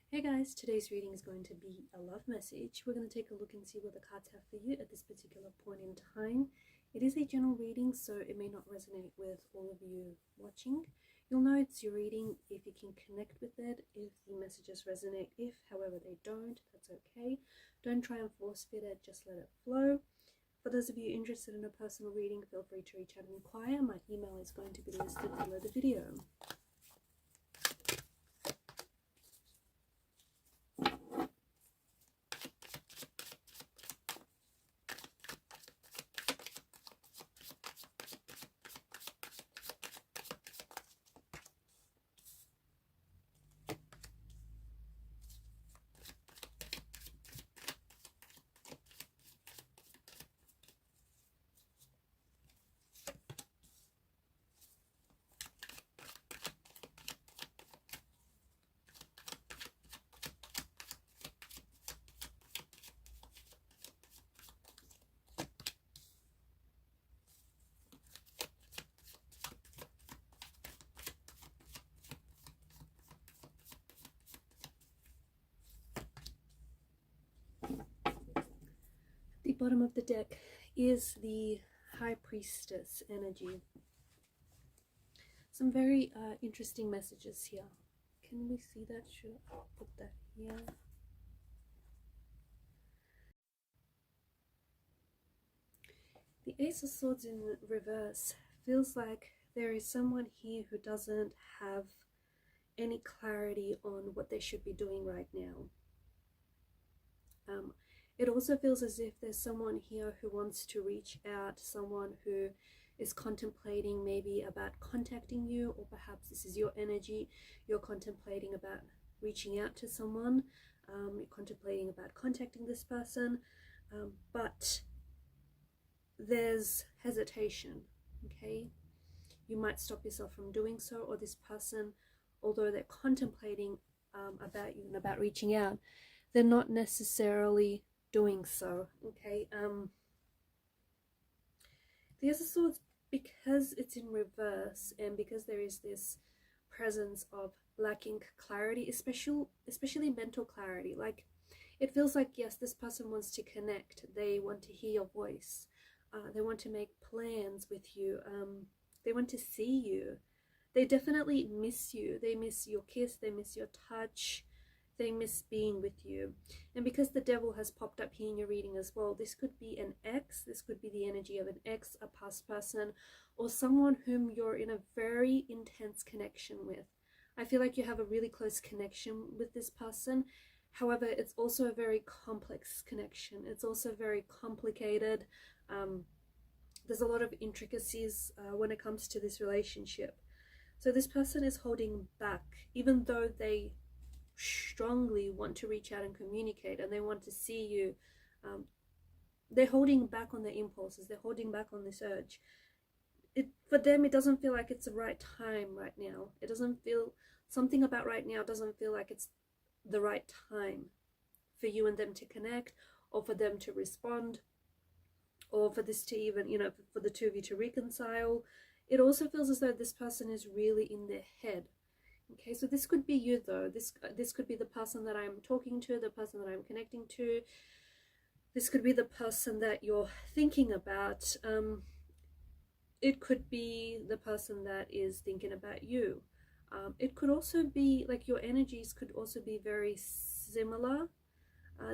Hey guys, today's reading is going to be a love message. We're going to take a look and see what the cards have for you at this particular point in time. It is a general reading, so it may not resonate with all of you watching. You'll know it's your reading if you can connect with it, if the messages resonate. If, however, they don't, that's okay. Don't try and force fit it, just let it flow. For those of you interested in a personal reading, feel free to reach out and inquire. My email is going to be listed below the video. The bottom of the deck is the High Priestess energy. Some very interesting messages here. Can we see that? Should I put that here? The Ace of Swords in reverse feels like there is someone here who doesn't have any clarity on what they should be doing right now. It also feels as if there's someone here who wants to reach out, someone who is contemplating maybe about contacting you, or perhaps this is your energy, you're contemplating about reaching out to someone, you're contemplating about contacting this person, but there's hesitation, okay? You might stop yourself from doing so, or this person, although they're contemplating about you and about reaching out, they're not necessarily doing so, okay? The Ace of Swords, because it's in reverse and because there is this presence of lacking clarity, especially mental clarity, like it feels like, yes, this person wants to connect, they want to hear your voice, they want to make plans with you, they want to see you, they definitely miss you, they miss your kiss, they miss your touch, they miss being with you. And because the Devil has popped up here in your reading as well, this could be an ex, this could be the energy of an ex, a past person, or someone whom you're in a very intense connection with. I feel like you have a really close connection with this person. However, it's also a very complex connection. It's also very complicated. There's a lot of intricacies when it comes to this relationship. So this person is holding back, even though they strongly want to reach out and communicate and they want to see you. They're holding back on their impulses, they're holding back on this urge. For them, it doesn't feel like it's the right time right now. It doesn't feel, something about right now doesn't feel like it's the right time for you and them to connect, or for them to respond, or for this to even, you know, for the two of you to reconcile. It also feels as though this person is really in their head. Okay, so this could be you though. This could be the person that I'm talking to, the person that I'm connecting to. This could be the person that you're thinking about. It could be the person that is thinking about you. It could also be like your energies could also be very similar.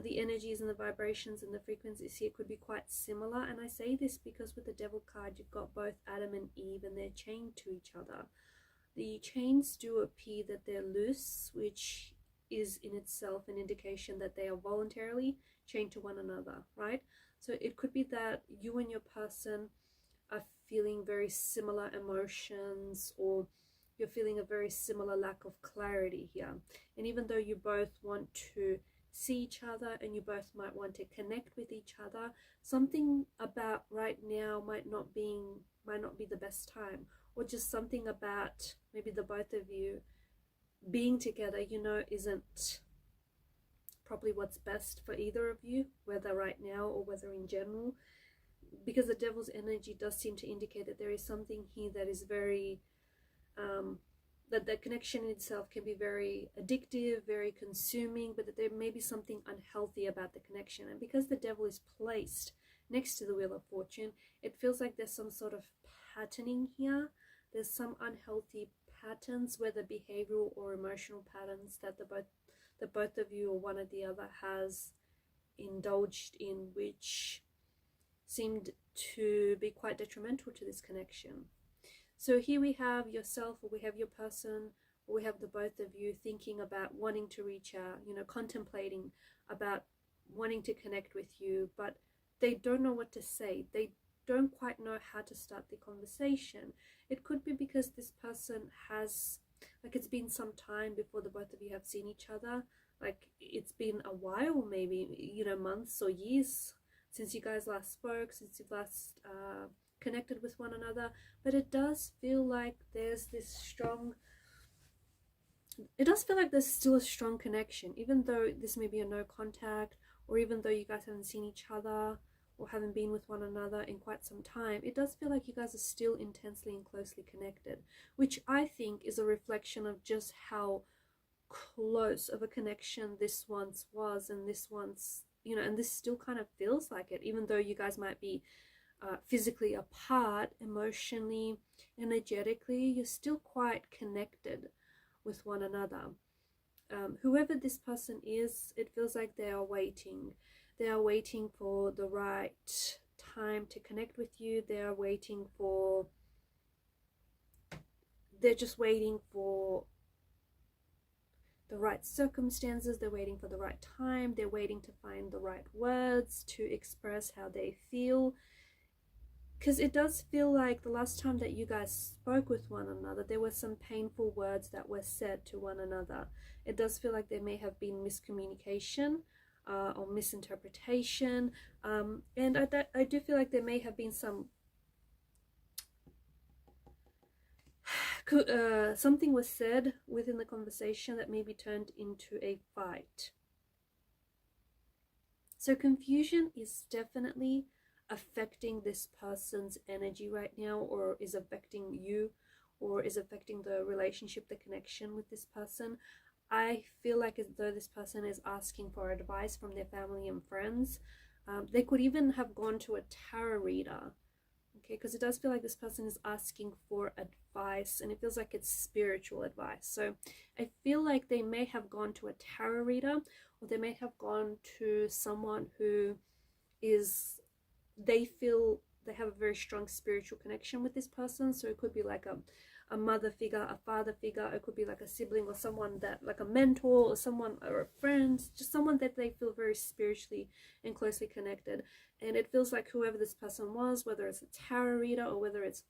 The energies and the vibrations and the frequencies here could be quite similar. And I say this because with the Devil card, you've got both Adam and Eve and they're chained to each other. The chains do appear that they're loose, which is in itself an indication that they are voluntarily chained to one another, right? So it could be that you and your person are feeling very similar emotions, or you're feeling a very similar lack of clarity here. And even though you both want to see each other and you both might want to connect with each other, something about right now might not be the best time, or just something about maybe the both of you being together, you know, isn't probably what's best for either of you, whether right now or whether in general. Because the Devil's energy does seem to indicate that there is something here that is very that the connection itself can be very addictive, very consuming, but that there may be something unhealthy about the connection. And because the devil is placed next to the Wheel of Fortune, it feels like there's some sort of patterning here. There's some unhealthy patterns, whether behavioral or emotional patterns, that both of you or one or the other has indulged in, which seemed to be quite detrimental to this connection. So here we have yourself, or we have your person, or we have the both of you thinking about wanting to reach out, you know, contemplating about wanting to connect with you, but they don't know what to say. They don't quite know how to start the conversation. It could be because this person has, like, it's been some time before the both of you have seen each other. Like, it's been a while, maybe, you know, months or years since you guys last spoke, since you've last connected with one another. But it does feel like there's this strong, it does feel like there's still a strong connection, even though this may be a no contact, or even though you guys haven't seen each other or haven't been with one another in quite some time. It does feel like you guys are still intensely and closely connected, which I think is a reflection of just how close of a connection this once was, and this once, you know, and this still kind of feels like it, even though you guys might be physically apart, emotionally, energetically, you're still quite connected with one another. Whoever this person is, it feels like they are waiting. They are waiting for the right time to connect with you. They are waiting for, they're just waiting for the right circumstances. They're waiting for the right time. They're waiting to find the right words to express how they feel. Because it does feel like the last time that you guys spoke with one another, there were some painful words that were said to one another. It does feel like there may have been miscommunication or misinterpretation. And I do feel like there may have been some, something was said within the conversation that maybe turned into a fight. So confusion is definitely affecting this person's energy right now, or is affecting you, or is affecting the relationship, the connection with this person. I feel like as though this person is asking for advice from their family and friends. They could even have gone to a tarot reader, okay, because it does feel like this person is asking for advice, and it feels like it's spiritual advice. So I feel like they may have gone to a tarot reader, or they may have gone to someone who is, they feel they have a very strong spiritual connection with this person. So it could be like a mother figure, a father figure. It could be like a sibling, or someone that, like a mentor, or someone, or a friend, just someone that they feel very spiritually and closely connected. And it feels like whoever this person was, whether it's a tarot reader, or whether it's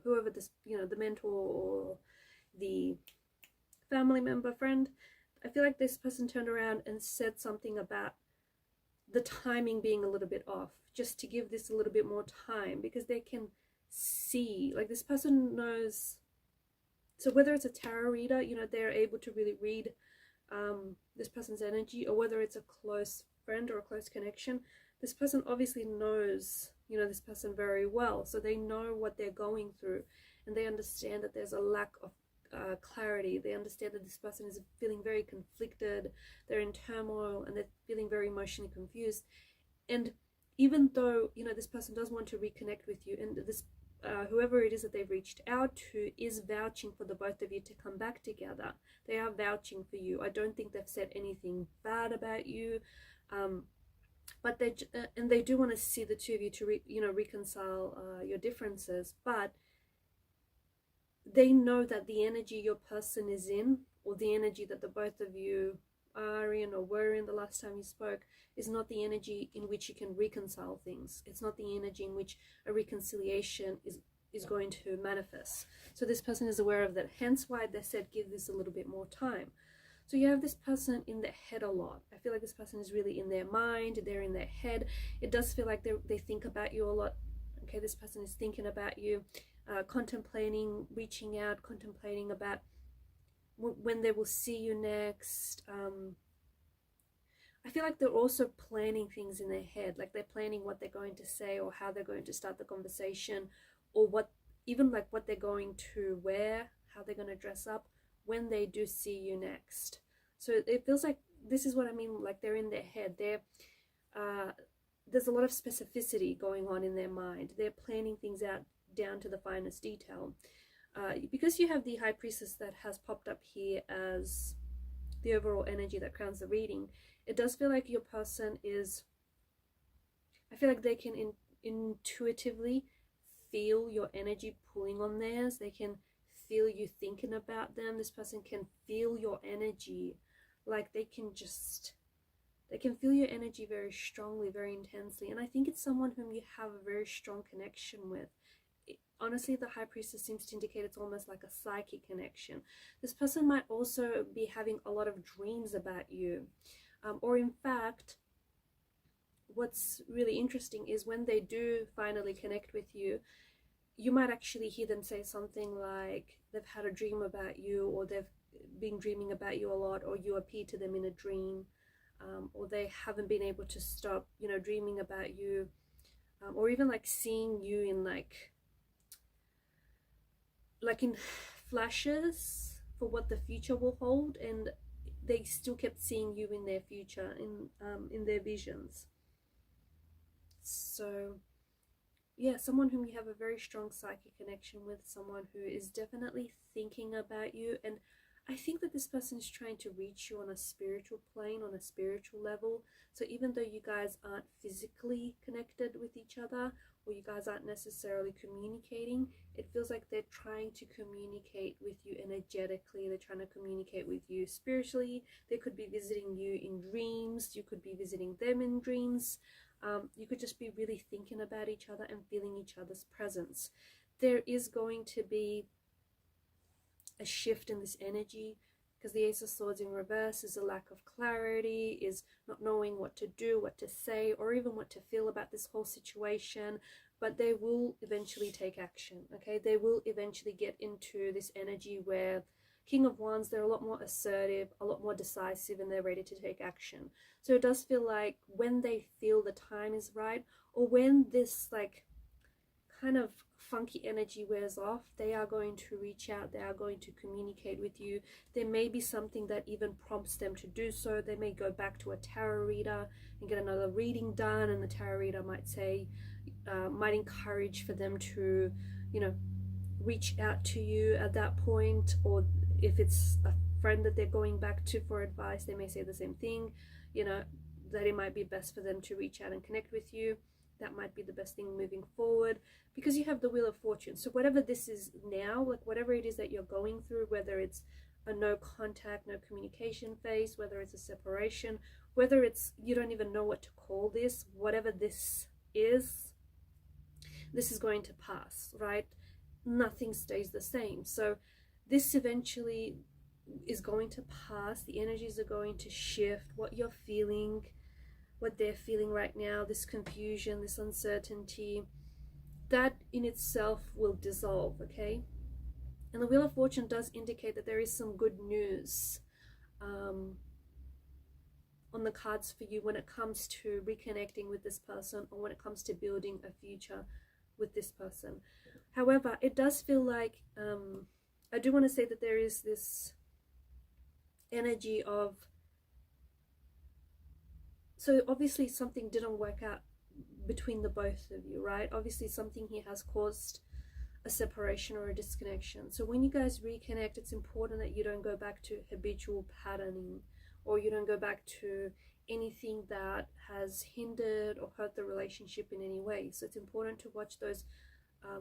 whoever this, you know, the mentor or the family member, friend, I feel like this person turned around and said something about the timing being a little bit off, just to give this a little bit more time, because they can see, like, this person knows. So whether it's a tarot reader, you know, they're able to really read this person's energy, or whether it's a close friend or a close connection, this person obviously knows, you know, this person very well. So they know what they're going through, and they understand that there's a lack of clarity. They understand that this person is feeling very conflicted, they're in turmoil, and they're feeling very emotionally confused. And even though, you know, this person does want to reconnect with you, and this whoever it is that they've reached out to is vouching for the both of you to come back together. They are vouching for you. I don't think they've said anything bad about you, but they do want to see the two of you to reconcile your differences. But they know that the energy your person is in, or the energy that the both of you are in or were in the last time you spoke, is not the energy in which you can reconcile things. It's not the energy in which a reconciliation is going to manifest. So this person is aware of that, hence why they said give this a little bit more time. So you have this person in their head a lot. I feel like this person is really in their mind, they're in their head. It does feel like they think about you a lot. Okay, this person is thinking about you, contemplating, reaching out, contemplating about when they will see you next. I feel like they're also planning things in their head, like they're planning what they're going to say, or how they're going to start the conversation, or what they're going to wear, how they're going to dress up when they do see you next. So it feels like, this is what I mean, like they're in their head. There's a lot of specificity going on in their mind. They're planning things out down to the finest detail. Because you have the High Priestess that has popped up here as the overall energy that crowns the reading, it does feel like your person is, I feel like they can intuitively feel your energy pulling on theirs. They can feel you thinking about them. This person can feel your energy. Like they can feel your energy very strongly, very intensely. And I think it's someone whom you have a very strong connection with. Honestly, the High Priestess seems to indicate it's almost like a psychic connection. This person might also be having a lot of dreams about you. Or in fact, what's really interesting is when they do finally connect with you, you might actually hear them say something like they've had a dream about you, or they've been dreaming about you a lot, or you appear to them in a dream, or they haven't been able to stop, you know, dreaming about you, or even like seeing you in like in flashes for what the future will hold, and they still kept seeing you in their future, in their visions. So yeah, someone whom you have a very strong psychic connection with, someone who is definitely thinking about you. And I think that this person is trying to reach you on a spiritual plane, on a spiritual level. So even though you guys aren't physically connected with each other, or you guys aren't necessarily communicating, it feels like they're trying to communicate with you energetically. They're trying to communicate with you spiritually. They could be visiting you in dreams. You could be visiting them in dreams. You could just be really thinking about each other and feeling each other's presence. There is going to be a shift in this energy, because the Ace of Swords in reverse is a lack of clarity, is not knowing what to do, what to say, or even what to feel about this whole situation. But they will eventually take action, okay? They will eventually get into this energy where King of Wands, they're a lot more assertive, a lot more decisive, and they're ready to take action. So it does feel like when they feel the time is right, or when this like kind of funky energy wears off, they are going to reach out. They are going to communicate with you. There may be something that even prompts them to do so. They may go back to a tarot reader and get another reading done, and the tarot reader might say, might encourage for them to, you know, reach out to you at that point. Or if it's a friend that they're going back to for advice, they may say the same thing, you know, that it might be best for them to reach out and connect with you. That might be the best thing moving forward, because you have the Wheel of Fortune. So whatever this is now, like whatever it is that you're going through, whether it's a no contact, no communication phase, whether it's a separation, whether it's you don't even know what to call this, whatever this is going to pass, right? Nothing stays the same. So this eventually is going to pass. The energies are going to shift. What you're feeling, what they're feeling right now, this confusion, this uncertainty, that in itself will dissolve, okay? And the Wheel of Fortune does indicate that there is some good news on the cards for you when it comes to reconnecting with this person, or when it comes to building a future with this person. However, it does feel like, I do want to say that there is this energy of, so obviously something didn't work out between the both of you, right? Obviously something here has caused a separation or a disconnection. So when you guys reconnect, it's important that you don't go back to habitual patterning, or you don't go back to anything that has hindered or hurt the relationship in any way. So it's important to watch those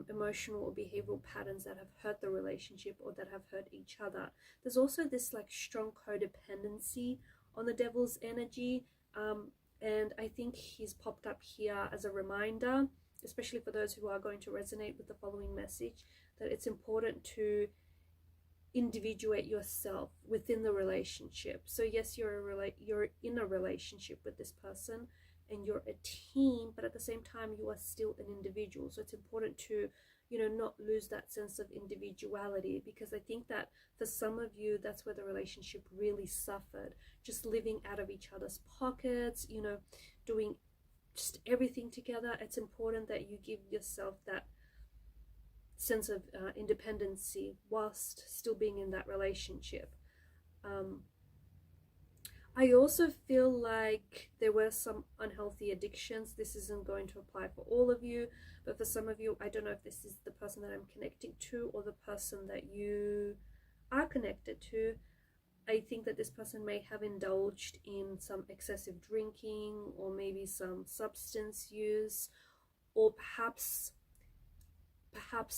emotional or behavioral patterns that have hurt the relationship or that have hurt each other. There's also this like strong codependency on the Devil's energy, and I think he's popped up here as a reminder, especially for those who are going to resonate with the following message, that it's important to individuate yourself within the relationship. So yes, you're in a relationship with this person and you're a team, but at the same time you are still an individual. So it's important to, you know, not lose that sense of individuality, because I think that for some of you, that's where the relationship really suffered, just living out of each other's pockets, you know, doing just everything together. It's important that you give yourself that sense of independency whilst still being in that relationship. I also feel like there were some unhealthy addictions. This isn't going to apply for all of you, but for some of you, I don't know if this is the person that I'm connecting to or the person that you are connected to. I think that this person may have indulged in some excessive drinking or maybe some substance use, or perhaps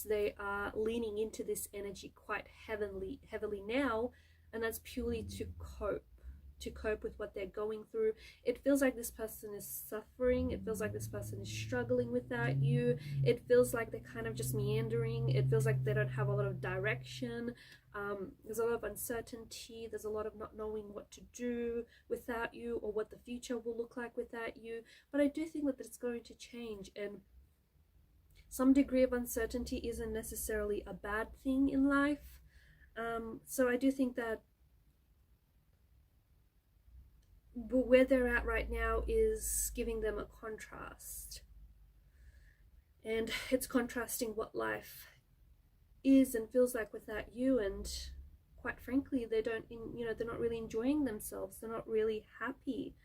they are leaning into this energy quite heavily now, and that's purely to cope with what they're going through. It feels like this person is suffering. It feels like this person is struggling without you. It feels like they're kind of just meandering. It feels like they don't have a lot of direction. There's a lot of uncertainty. There's a lot of not knowing what to do without you, or what the future will look like without you. But I do think that it's going to change, and some degree of uncertainty isn't necessarily a bad thing in life. So I do think that where they're at right now is giving them a contrast, and it's contrasting what life is and feels like without you. And quite frankly, they're not really enjoying themselves. They're not really happy.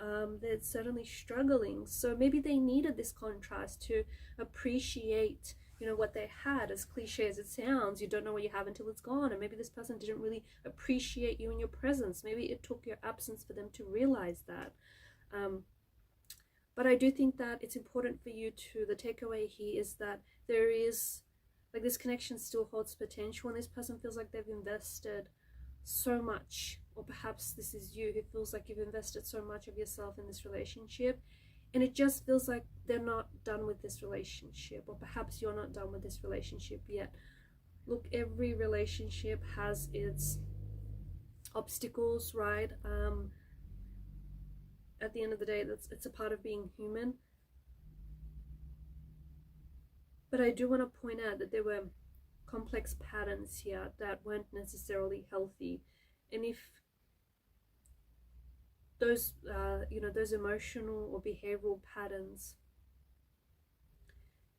They're certainly struggling. So maybe they needed this contrast to appreciate what they had. As cliche as it sounds, you don't know what you have until it's gone. And maybe this person didn't really appreciate you in your presence. Maybe it took your absence for them to realize that. But I do think that it's important for you to, the takeaway here is that there is, like, this connection still holds potential, and this person feels like they've invested so much, or perhaps this is you who feels like you've invested so much of yourself in this relationship, and it just feels like they're not done with this relationship, or perhaps you're not done with this relationship yet. Look, every relationship has its obstacles, right? At the end of the day, it's a part of being human. But I do want to point out that there were complex patterns here that weren't necessarily healthy, and if those those emotional or behavioral patterns,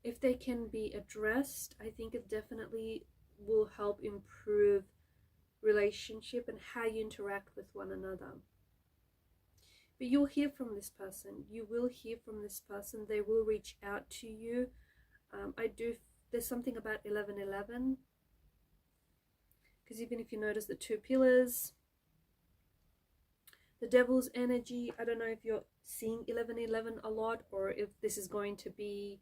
if they can be addressed, I think it definitely will help improve relationship and how you interact with one another. But you'll hear from this person. You will hear from this person. They will reach out to you. There's something about 1111, because even if you notice the two pillars, the devil's energy, I don't know if you're seeing 1111 a lot, or if this is going to be,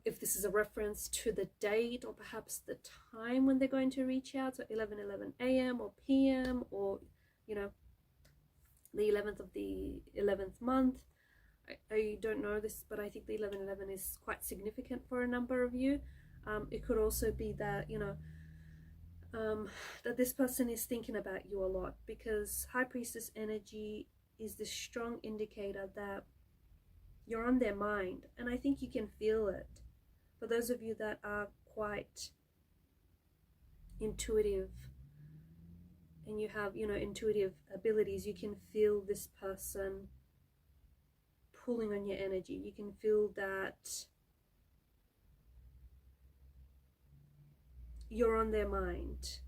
if this is a reference to the date or perhaps the time when they're going to reach out. So 11:11 a.m. or p.m. or the 11th of the 11th month. I don't know this, but I think the 11:11 is quite significant for a number of you. It could also be that that this person is thinking about you a lot, because High Priestess energy is this strong indicator that you're on their mind, and I think you can feel it. For those of you that are quite intuitive and you have intuitive abilities, you can feel this person pulling on your energy. You can feel that you're on their mind.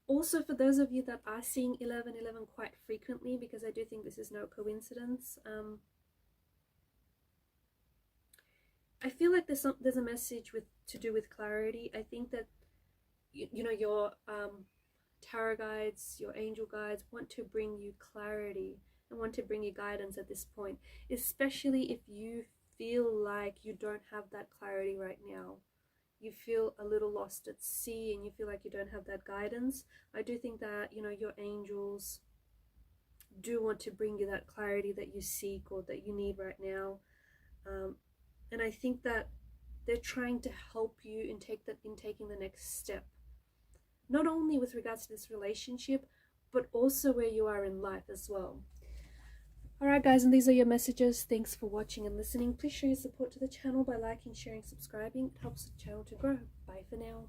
Also, for those of you that are seeing 11:11 quite frequently, because I do think this is no coincidence, I feel like there's a message to do with clarity. I think that your tarot guides, your angel guides want to bring you clarity and want to bring you guidance at this point, especially if you feel like you don't have that clarity right now. You feel a little lost at sea and you feel like you don't have that guidance. I do think that your angels do want to bring you that clarity that you seek or that you need right now, and I think that they're trying to help you in taking the next step, not only with regards to this relationship, but also where you are in life as well. Alright guys, and these are your messages. Thanks for watching and listening. Please show your support to the channel by liking, sharing, subscribing. It helps the channel to grow. Bye for now.